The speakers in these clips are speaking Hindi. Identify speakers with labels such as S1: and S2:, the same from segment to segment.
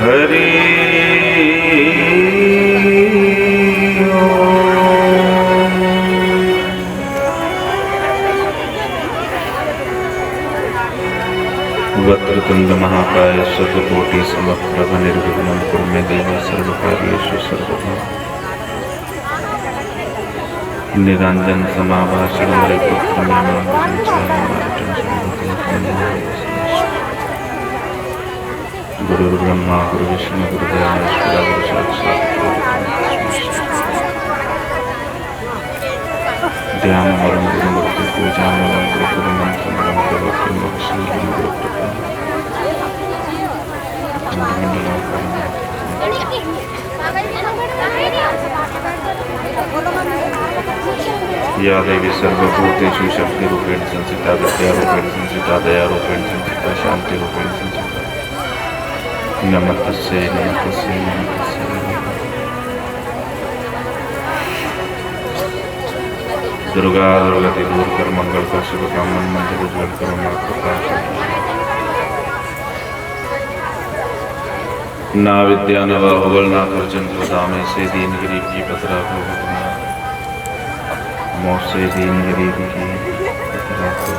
S1: हरि वक्रतुंड महाकाय सर्वकोटि समप्रभ निर्विघ्नं कुरु मे देव सर्वकार्येषु सर्वदा निरंजन समाभाषण गुरु ब्रह्मा गुरु विष्णु गुरुदेव महेश्वरा गुरु साक्षात् ध्यान मरम गुरु मूर्ति पूजा मरम गुरु मंत्र मरम प्रवक्ति मोक्ष गुरु या देवी सर्वभूतेषु शक्तिरूपेण संस्थिता विद्यारूपेण संस्थिता दयारूपेण संस्थिता शांतिरूपेण संस्थिता नमस्तस्यै नमस्तस्यै नमस्तस्यै दुर्गा दुर्गति दूर कर मंगल कर शुभ कामन मंदिर उज्ज्वल करो मां प्रकाश ना विद्या न बहुबल ना अर्जन दामे से दीन गरीब की पतरा को मौत से दीन गरीब की पतरा को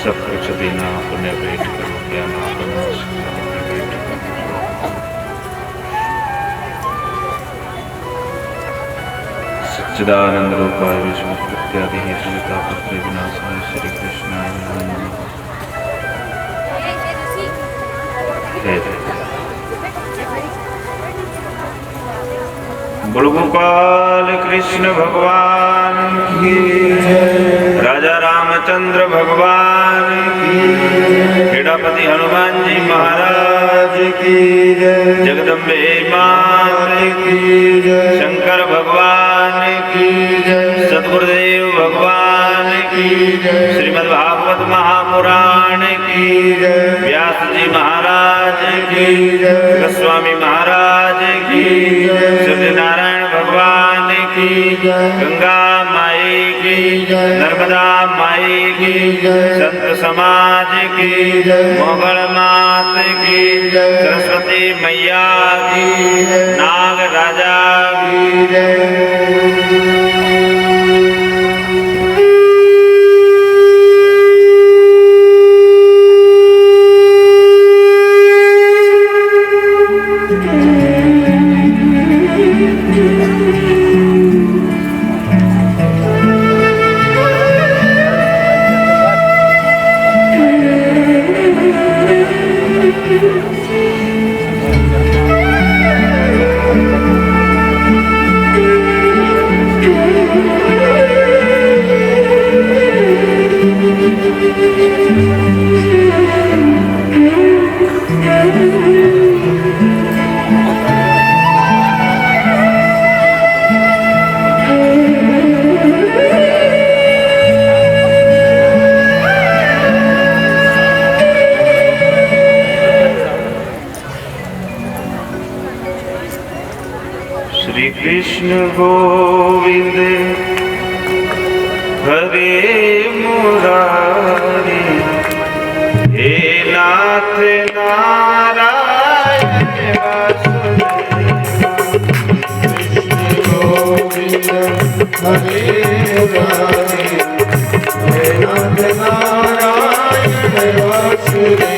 S1: सब कुछ देना पुण्य भेंट करो ज्ञान सच्चिदानंद रूपाय विष्णु इत्यादि हेतु तापत्र विनाशाय श्री कृष्णाय नमः। बोलो गोपाल कृष्ण भगवान की राजा रामचंद्र भगवान की क्रीड़ापति हनुमान जी महाराज की जगदम्बे मात की शंकर भगवान की सद्गुरुदेव भगवान की श्रीमद् भागवत महापुराण की व्यास जी महाराज की गोस्वामी महाराज की सत्यनारायण भगवान की गंगा माई की नर्मदा माई की संत समाज की मोगल मात की सरस्वती मैया की नाग राजा की कृष्ण गोविंद हरे मुरारी हे नाथ नारायण वासुदेव कृष्ण गोविंद हरे मुरारी हे नाथ नारायण वासुदेव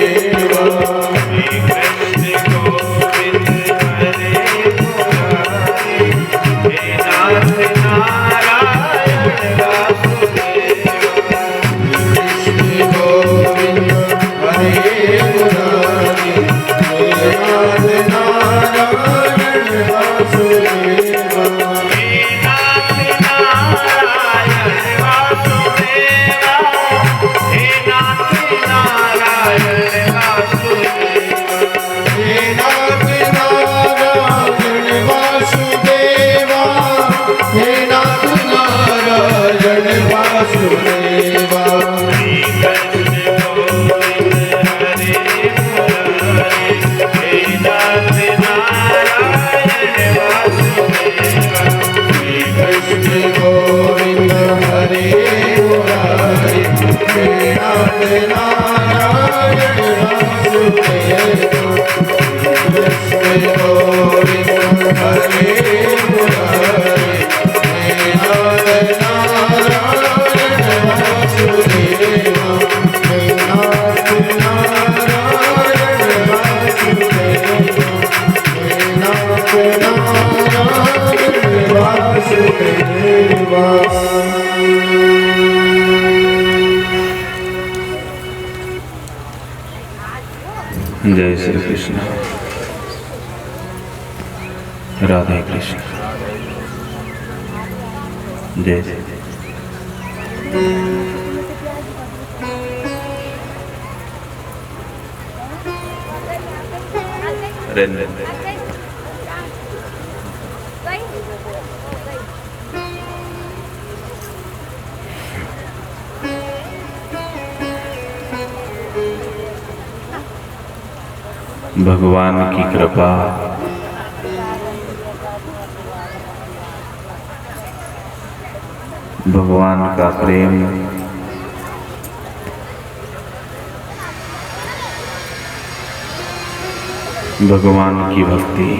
S2: Hare
S1: जय श्री कृष्ण। राधे कृष्ण। जय जय। भगवान की कृपा, भगवान का प्रेम, भगवान की भक्ति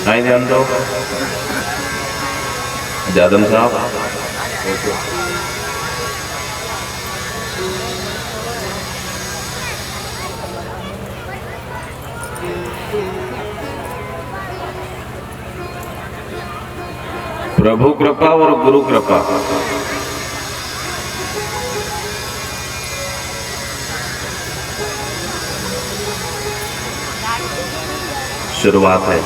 S1: आए ध्यान दो। जादम साहब, प्रभु कृपा और गुरु कृपा शुरुआत है।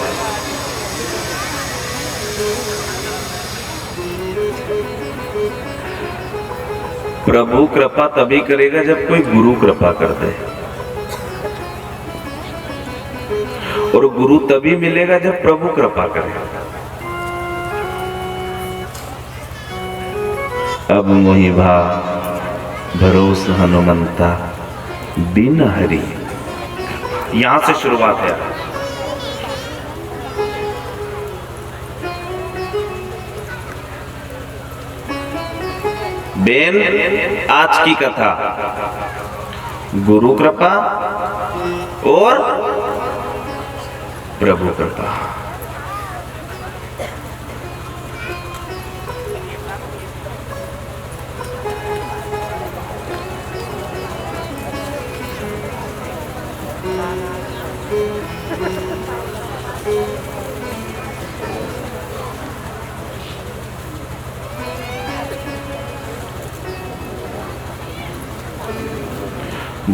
S1: प्रभु कृपा तभी करेगा जब कोई गुरु कृपा कर दे, और गुरु तभी मिलेगा जब प्रभु कृपा करे। अब मोहि भा भरोस हनुमंता बिन हरि, यहां से शुरुआत है। बेन आज की कथा, गुरु कृपा और प्रभु कृपा।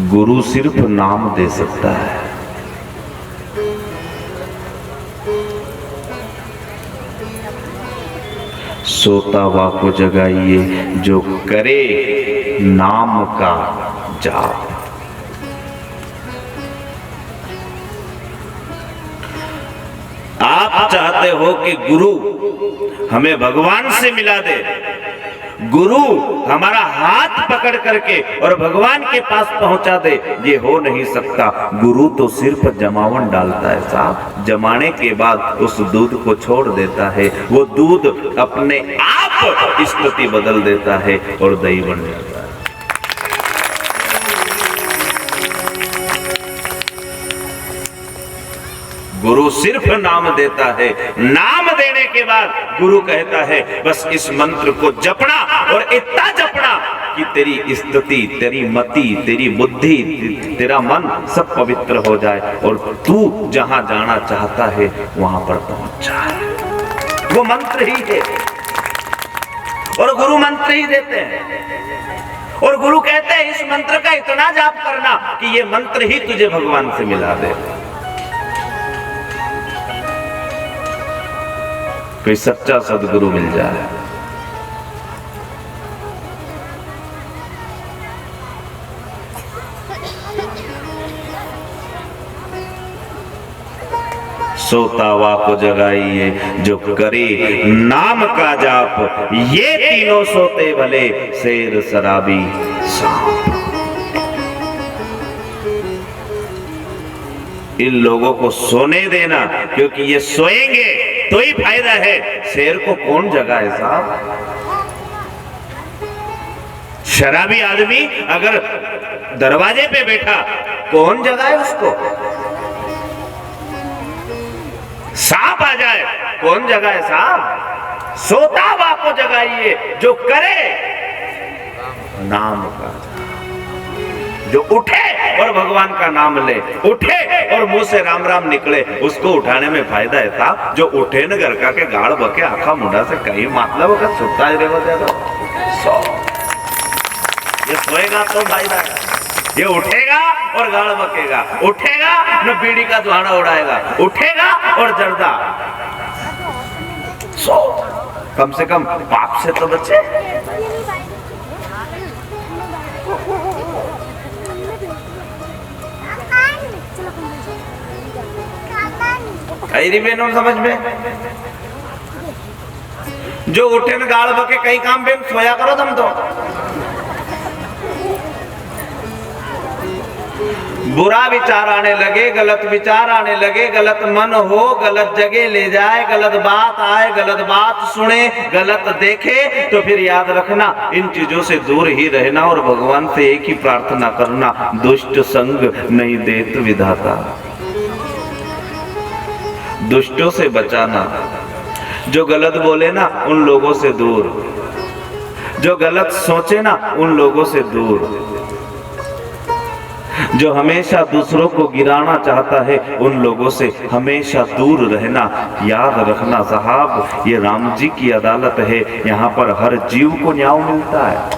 S1: गुरु सिर्फ नाम दे सकता है, सोता हुआ को जगाइए जो करे नाम का जाप। आप चाहते हो कि गुरु हमें भगवान से मिला दे, गुरु हमारा हाथ पकड़ करके और भगवान के पास पहुंचा दे, ये हो नहीं सकता। गुरु तो सिर्फ जमावन डालता है साहब, जमाने के बाद उस दूध को छोड़ देता है, वो दूध अपने आप स्थिति बदल देता है और दही बन जाता है। गुरु सिर्फ नाम देता है, नाम देने के बाद गुरु कहता है बस इस मंत्र को जपना, और इतना जपना कि तेरी स्थिति, तेरी मति, तेरी बुद्धि, तेरा मन सब पवित्र हो जाए और तू जहां जाना चाहता है वहां पर पहुंच जाए। वो मंत्र ही है, और गुरु मंत्र ही देते हैं, और गुरु कहते हैं इस मंत्र का इतना जाप करना कि ये मंत्र ही तुझे भगवान से मिला दे। कोई सच्चा सदगुरु मिल जाए, सोता हुआ को जगाइए जो करे नाम का जाप, ये तीनों सोते भले शेर शराबी सांप। इन लोगों को सोने देना, क्योंकि ये सोएंगे तो ही फायदा है। शेर को कौन जगाए साहब? शराबी आदमी अगर दरवाजे पे बैठा, कौन जगाए उसको? सांप आ जाए, कौन जगाए सांप? सोता हुआ को जगाइए, जो करे नाम का, जो उठे और भगवान का नाम ले, उठे और मुंह से राम राम निकले, उसको उठाने में फायदा है साहब। जो उठे न घर का के गाड़ बके आखा मुंडा से कहीं मतलब का सुता ही रहेगा। सो ये सोएगा तो फायदा, ये उठेगा और गाड़ बकेगा, उठेगा न बीड़ी का धुआं उड़ाएगा, उठेगा और जर्दा। सो कम से कम पाप से तो बचे। बहनों समझ में, जो उठे न गाड़ बके कई काम बेन सोया करो तुम तो। बुरा विचार आने लगे, गलत विचार आने लगे, गलत मन हो, गलत जगह ले जाए, गलत बात आए, गलत बात सुने, गलत देखे, तो फिर याद रखना इन चीजों से दूर ही रहना और भगवान से एक ही प्रार्थना करना, दुष्ट संग नहीं देत विधाता। दुष्टों से बचाना, जो गलत बोले ना उन लोगों से दूर, जो गलत सोचे ना उन लोगों से दूर, जो हमेशा दूसरों को गिराना चाहता है उन लोगों से हमेशा दूर रहना। याद रखना साहब, ये राम जी की अदालत है, यहाँ पर हर जीव को न्याय मिलता है,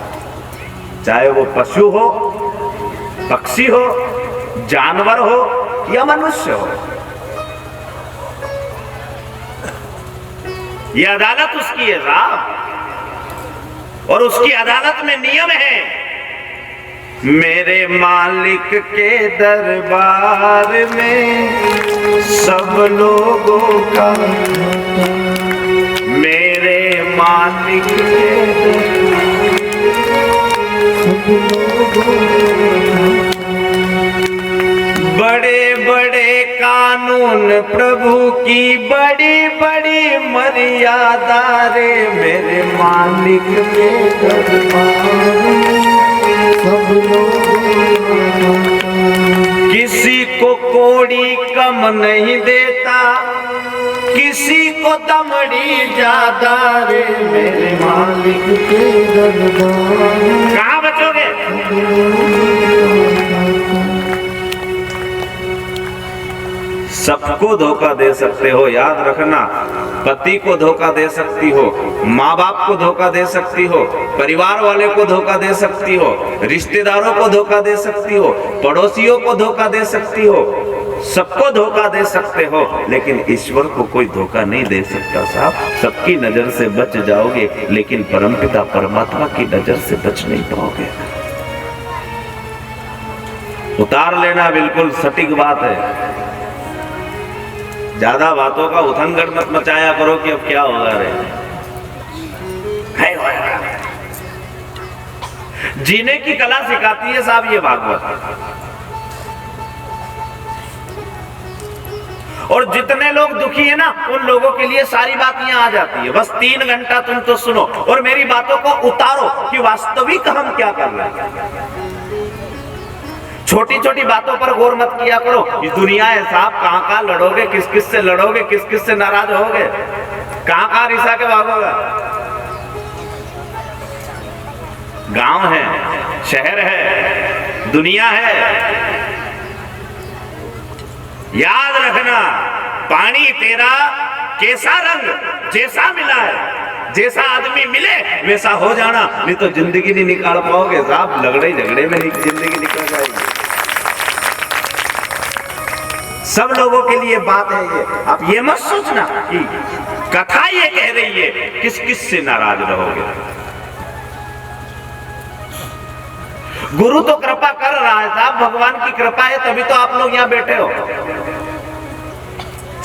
S1: चाहे वो पशु हो, पक्षी हो, जानवर हो या मनुष्य हो। ये अदालत उसकी है साहब, और उसकी अदालत में नियम है। मेरे मालिक के दरबार में सब लोगों का, मेरे मालिक के बड़े बड़े कानून प्रभु की, बड़ी बड़ी मर्यादा रे, मेरे मालिक के दरबार सब लोग। किसी को कोड़ी कम नहीं देता, किसी को दमड़ी ज्यादा रे, मेरे मालिक के दरबार। कहाँ बचोगे? सबको धोखा दे सकते हो, याद रखना। पति को धोखा दे सकती हो, माँ बाप को धोखा दे सकती हो, परिवार वाले को धोखा दे सकती हो, रिश्तेदारों को धोखा दे सकती हो, पड़ोसियों को धोखा दे सकती हो, सबको धोखा दे सकते हो, लेकिन ईश्वर को कोई धोखा नहीं दे सकता साहब। सबकी नजर से बच जाओगे, लेकिन परमपिता परमात्मा की नजर से बच नहीं पाओगे। उतार लेना बिल्कुल सटीक बात है। ज्यादा बातों का उथनगढ़ मत मचाया करो कि अब क्या होगा रे। जीने की कला सिखाती है साहब ये भागवत। और जितने लोग दुखी है ना उन लोगों के लिए सारी बात यहाँ आ जाती है। बस 3 घंटा तुम तो सुनो और मेरी बातों को उतारो कि वास्तविक हम क्या कर रहे हैं। छोटी छोटी बातों पर गौर मत किया करो। इस दुनिया है साहब, कहाँ लड़ोगे, किस किस से लड़ोगे, किस किस से नाराज होगे, कहाँ रिसा के भागोगे। गांव है, शहर है, दुनिया है। याद रखना, पानी तेरा कैसा रंग जैसा मिला है, जैसा आदमी मिले वैसा हो जाना, नहीं तो जिंदगी नहीं निकाल पाओगे साहब। लगड़े झगड़े में जिंदगी निकल जाएगी। सब लोगों के लिए बात है ये। आप ये मत सोचना कि कथा ये कह रही है किस किस से नाराज रहोगे। गुरु तो कृपा कर रहा है साहब, भगवान की कृपा है तभी तो आप लोग यहाँ बैठे हो।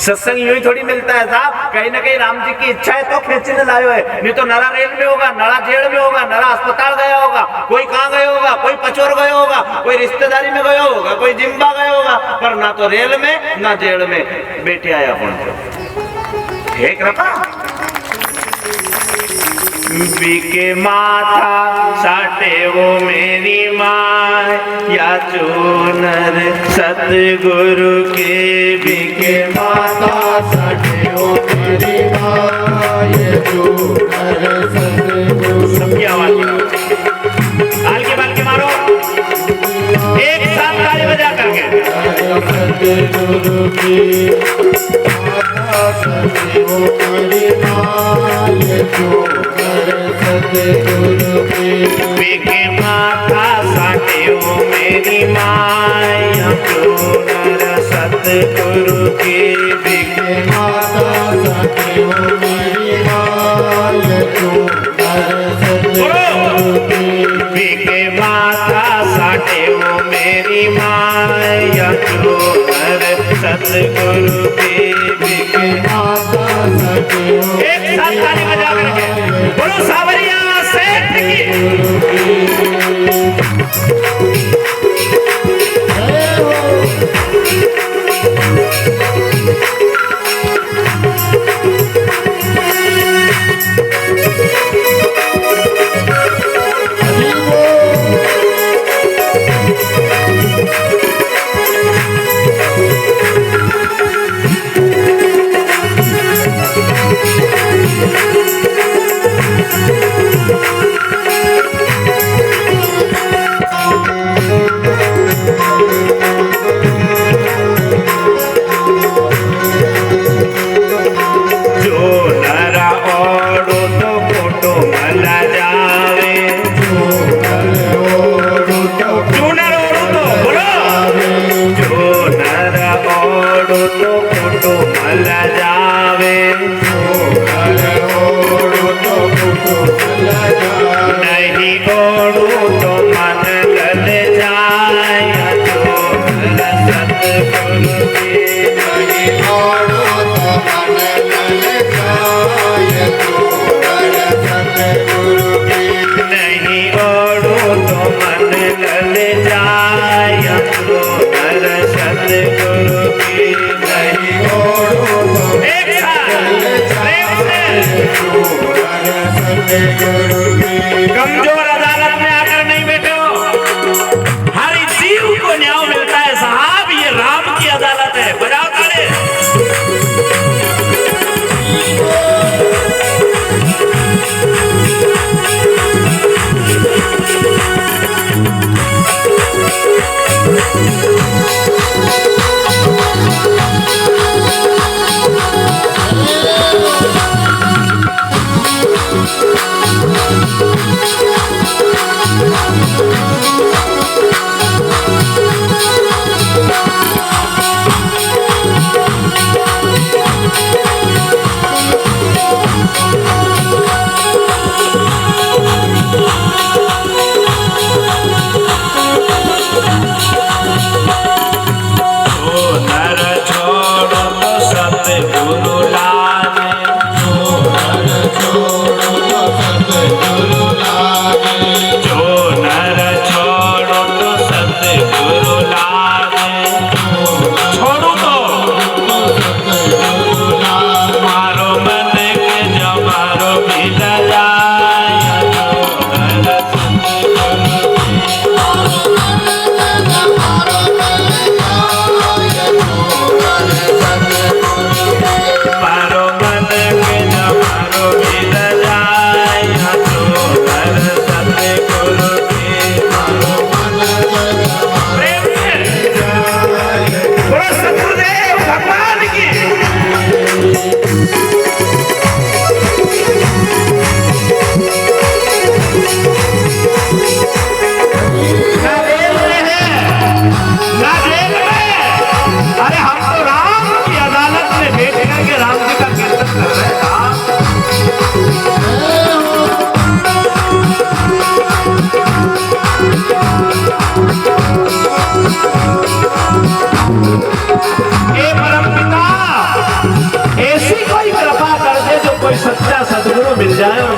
S1: सत्संग यूं ही थोड़ी मिलता है साहब, कहीं ना कहीं राम जी की इच्छा है तो खींचने लाए है, नहीं तो नरा रेल में होगा, नरा जेल में होगा, नरा अस्पताल गया होगा, कोई कहाँ गया होगा, कोई पचोर गया होगा, कोई रिश्तेदारी में गया होगा, कोई जिम्बा गया होगा, पर ना तो रेल में ना जेल में बैठे आया कौन। हे कृपा, बिके माथा साटे वो मेरी माँ या चूनर सतगुरु के बिके माथा साटे वो मेरी माँ ये चूनर सतगुरु। सबकी आवाज ताल के मारो एक साथ ताली बजा करके। सतगुरु की माथा साटे वो मेरी माँ ये चूनर सतगुरु की बिके माथा साटे वो मेरी माया चूनर सतगुरु की बिके माथा साटे वो मेरी माया चूनर सतगुरु की बिके माथा साटे वो मेरी माया चूनर सतगुरु की बिके माथा साटे वो। एक साथ ताली बजा करके बोलो सावरिया सेठ की। कमजोर अदालत में आकर नहीं बैठे हो, हर जीव को न्याय मिलता है साहब, ये राम की अदालत है। बजाओ ताली।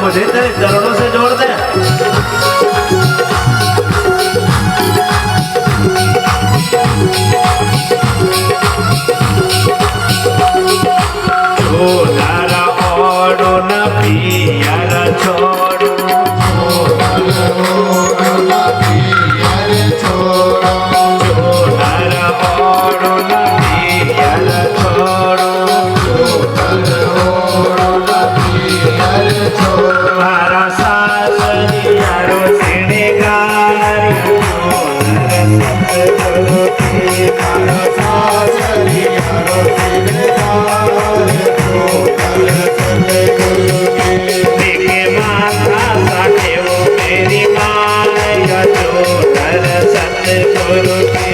S1: मुझे तेरे चरणों से जोड़ दे। छोड़ तुम्हारा सासरी यारो श्रृंगार देखे माता साठे वो मेरी माया जो नर सतगुरु के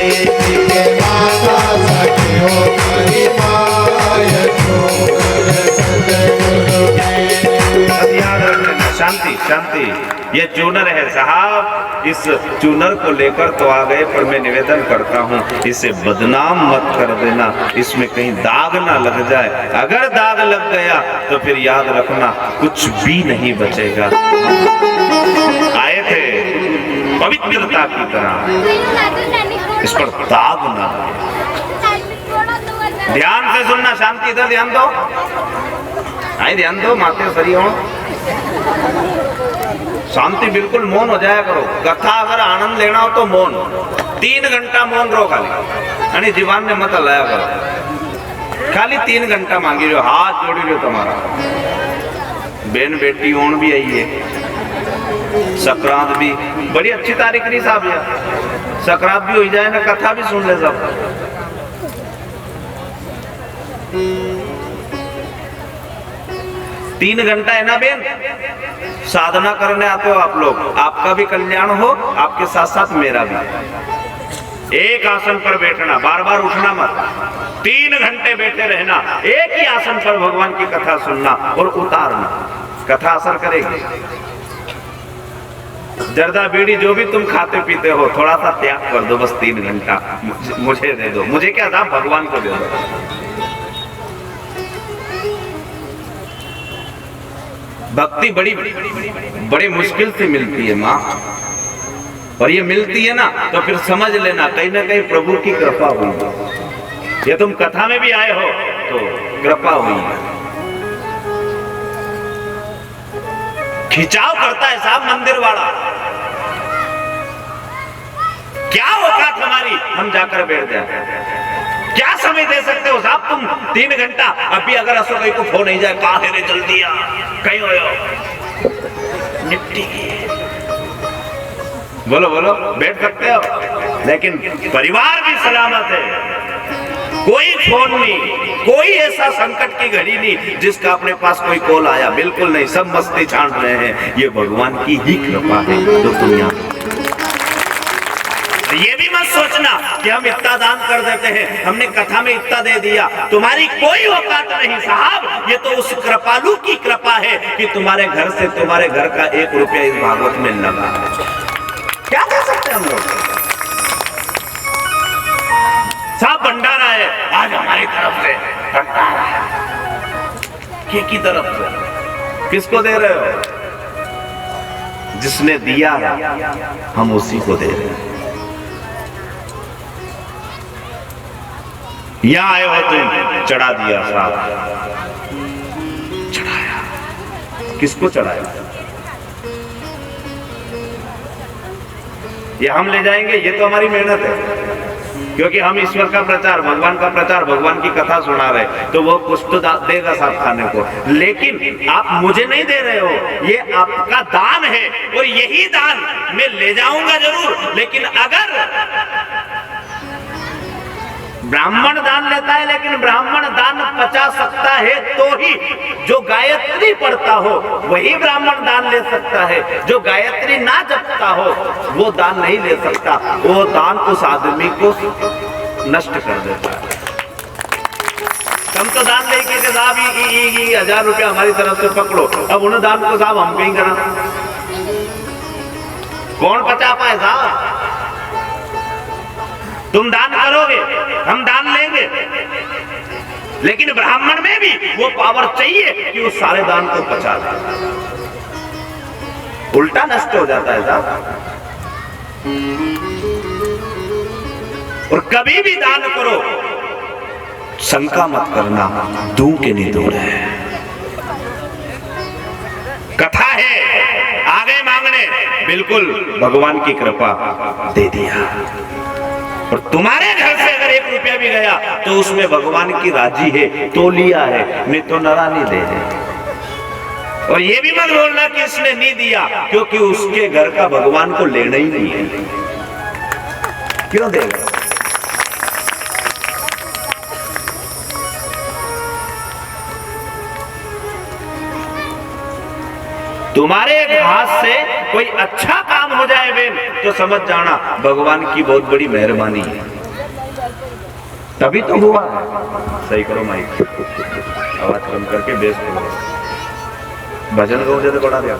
S2: माता साखी हो मेरी माया जो नर सतगुरु के।
S1: अब याद रखना, शांति शांति। ये चूनर है साहब, इस चूनर को लेकर तो आ गए, पर मैं निवेदन करता हूँ इसे बदनाम मत कर देना, इसमें कहीं दाग ना लग जाए। अगर दाग लग गया तो फिर याद रखना कुछ भी नहीं बचेगा। आए थे पवित्रता की तरह, इस पर दाग ना लगे। ध्यान से सुनना, शांति, इधर ध्यान दो, आई ध्यान दो, माते सरी हो, शांति, बिल्कुल मौन हो जाया करो। कथा अगर आनंद लेना हो तो मौन, 3 घंटा मौन रहो खाली, यानी जीवन में मत हलाया करो, खाली 3 घंटा मांगी रहो, हाथ जोड़ी रहो तुम्हारा। बहन बेटी ओण भी आई है, संक्रांत भी बड़ी अच्छी तारीख नहीं साहब, यार संक्रांत भी हो जाए ना, कथा भी सुन ले सब। 3 घंटा है ना बेन, साधना करने आते हो आप लोग, आपका भी कल्याण हो, आपके साथ साथ मेरा भी। एक आसन पर बैठना, बार बार उठना मत, 3 घंटे बैठे रहना, एक ही आसन पर भगवान की कथा सुनना और उतारना, कथा असर करेगी। जर्दा बीड़ी जो भी तुम खाते पीते हो थोड़ा सा त्याग कर दो, बस 3 घंटा मुझे दे दो, मुझे क्या था, भगवान को दे दो। भक्ति बड़ी मुश्किल से मिलती है माँ, और ये मिलती है ना तो फिर समझ लेना कहीं ना कहीं प्रभु की कृपा हुई है। ये तुम कथा में भी आए हो तो कृपा हुई है। खिंचाव करता है साहब मंदिर वाला, क्या औकात हमारी हम जाकर बैठ जाए, क्या समय दे सकते हो साहब तुम 3 घंटा। अभी अगर अशोक को फोन नहीं जाए, कहा है रे जल्दी आ, कहीं हो निपटी, बोलो बोलो, बैठ सकते हो, लेकिन परिवार भी सलामत है, कोई फोन नहीं, कोई ऐसा संकट की घड़ी नहीं जिसका अपने पास कोई कॉल आया, बिल्कुल नहीं, सब मस्ती छांट रहे हैं। ये भगवान की ही कृपा है जो दुनिया। ये भी मत सोचना कि हम इतना दान कर देते हैं, हमने कथा में इतना दे दिया, तुम्हारी कोई औकात नहीं साहब, ये तो उस कृपालु की कृपा है कि तुम्हारे घर से तुम्हारे घर का 1 रुपया इस भागवत में लगा। क्या कर सकते हैं हम लोग साहब, भंडारा है आज हमारी तरफ से, भंडारा है की तरफ से, किसको दे रहे हो? जिसने दिया है हम उसी को दे रहे हैं। यहां आए हो तुम, चढ़ा दिया साहब, चढ़ाया, किसको चढ़ाया? ये हम ले जाएंगे, ये तो हमारी मेहनत है, क्योंकि हम ईश्वर का प्रचार, भगवान का प्रचार, भगवान की कथा सुना रहे, तो वो कुछ तो देगा साहब खाने को, लेकिन आप मुझे नहीं दे रहे हो, ये आपका दान है, और यही दान मैं ले जाऊंगा जरूर। लेकिन अगर ब्राह्मण दान लेता है, लेकिन ब्राह्मण दान पचा सकता है तो ही, जो गायत्री पढ़ता हो वही ब्राह्मण दान ले सकता है, जो गायत्री ना जपता हो वो दान नहीं ले सकता, वो दान उस आदमी को नष्ट कर देता है। हम तो दान लेके साहब 1000 रुपया हमारी तरफ से पकड़ो, अब उन्हें दान को साहब हम कहीं करा, कौन पचा पाए साहब? तुम दान करोगे, हम दान लेंगे, लेकिन ब्राह्मण में भी वो पावर चाहिए कि उस सारे दान को पचा दे, उल्टा नष्ट हो जाता है साहब। और कभी भी दान करो, शंका मत करना, दूं के नहीं दूर है, कथा है, आ गए मांगने, बिल्कुल भगवान की कृपा दे दिया। और तुम्हारे घर से अगर 1 रुपया भी गया तो उसमें भगवान की राजी है तो लिया है, नहीं तो नारा नहीं दे रहे। और ये भी मत बोलना कि इसने नहीं दिया, क्योंकि उसके घर का भगवान को लेना ही नहीं है। क्यों देगा? तुम्हारे एक हाथ से कोई अच्छा काम हो जाए बेन, तो समझ जाना भगवान की बहुत बड़ी मेहरबानी है, तभी तो हुआ। सही करो माइक, आवाज कम करके बेस करो, भजन गाओ ज्यादा बढ़ा दिया।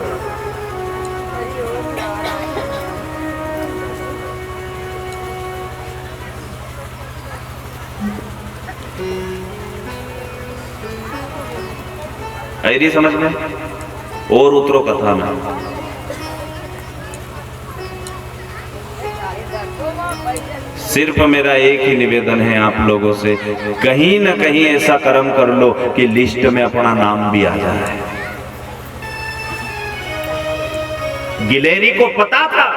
S1: आई समझ में और उतरो कथा में। सिर्फ मेरा एक ही निवेदन है आप लोगों से, कहीं ना कहीं ऐसा कर्म कर लो कि लिस्ट में अपना नाम भी आ जाए। गिलेरी को पता था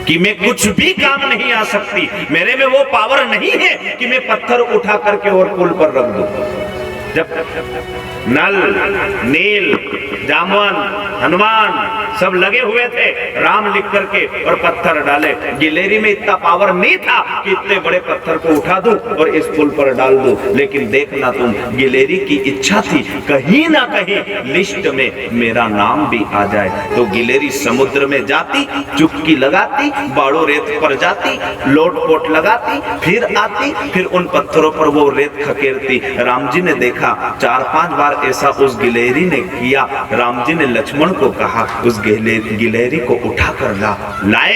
S1: कि मैं कुछ भी काम नहीं आ सकती, मेरे में वो पावर नहीं है कि मैं पत्थर उठा करके और पुल पर रख दूं। जब नल, नील, जामवन, हनुमान सब लगे हुए थे राम लिख करके और पत्थर डाले, गिलेरी में इतना पावर नहीं था कि इतने बड़े पत्थर को उठा दूं और इस पुल पर डाल दूं। लेकिन देखना तुम, गिलेरी की इच्छा थी कहीं ना कहीं लिस्ट में मेरा नाम भी आ जाए। तो गिलेरी समुद्र में जाती, चुपकी लगाती, बाड़ो रेत पर जाती, लोट पोट लगाती, फिर आती, फिर उन पत्थरों पर वो रेत खकेरती। राम जी ने देखा 4-5 बार ऐसा उस गिलेरी ने किया। राम जी ने लक्ष्मण को कहा उस गिलेरी को उठा कर लाए,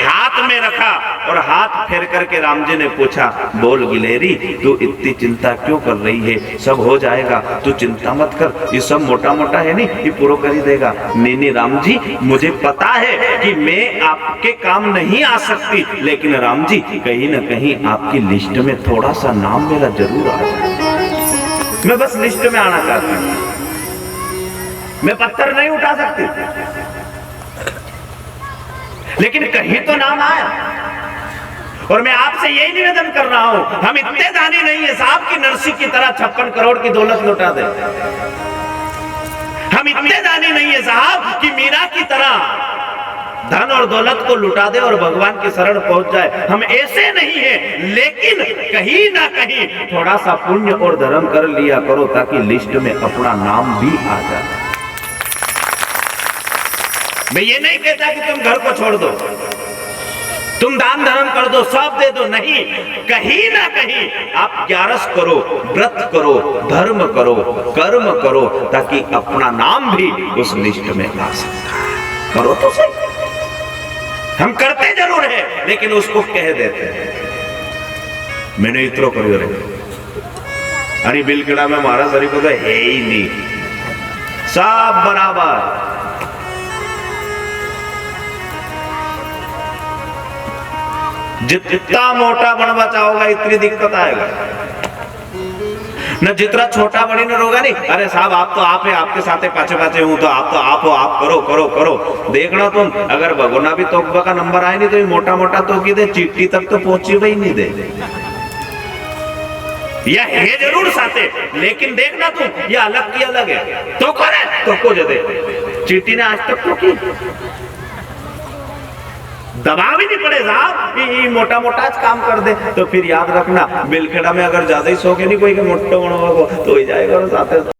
S1: हाथ में रखा और हाथ फेर करके राम जी ने पूछा, बोल गिलेरी तू इतनी चिंता क्यों कर रही है, सब हो जाएगा, तू चिंता मत कर, ये सब मोटा मोटा है नहीं, ये पूरा कर ही देगा। नहीं राम जी, मुझे पता है कि मैं आपके काम नहीं आ सकती, लेकिन राम जी कहीं ना कहीं आपकी लिस्ट में थोड़ा सा नाम मेरा जरूर आ जाए, मैं बस लिस्ट में आना चाहती हूँ, मैं पत्थर नहीं उठा सकती, लेकिन कहीं तो नाम आया। और मैं आपसे यही निवेदन कर रहा हूं, हम इतने दानी नहीं है साहब की नरसी की तरह 56 करोड़ की दौलत लौटा दे। हम इतने दानी नहीं है साहब कि मीरा की तरह धन और दौलत को लुटा दे और भगवान की शरण पहुंच जाए, हम ऐसे नहीं है। लेकिन कहीं ना कहीं थोड़ा सा पुण्य और धर्म कर लिया करो ताकि लिस्ट में अपना नाम भी आ जाए। मैं ये नहीं कहता कि तुम घर को छोड़ दो, तुम दान धर्म कर दो, सब दे दो, नहीं, कहीं ना कहीं आप 11 करो, व्रत करो, धर्म करो, कर्म करो, ताकि अपना नाम भी उस लिस्ट में आ सकता है। करो तो सही, हम करते जरूर है लेकिन उसको कह देते हैं मैंने इतरो करो रे, अरे बिलकड़ा में मारा शरीफ तो है ही नहीं, सब बराबर। जितना मोटा बनवा चाहोगा इतनी दिक्कत आएगा न, जितना छोटा बड़ी न रोगा नहीं। अरे साहब आप तो आप है, आपके साथ पाचे पाचे हूं, तो आप तो आप हो, आप करो करो करो। देखना तुम, अगर भगोना भी तोकबा का नंबर आए नहीं तो ये मोटा मोटा तोकी दे, चिट्ठी तक तो पहुंची वही नहीं दे, या है जरूर साथे, लेकिन देखना तुम ये अलग की अलग है। तो करे तो को दे, चिट्ठी ने आज तक तो की दबाव ही नहीं पड़े साहब, मोटा मोटा काम कर दे। तो फिर याद रखना बिलखेड़ा में अगर ज्यादा ही शौक है नहीं कोई के मोटा बनवा को तो ही जाएगा साथ।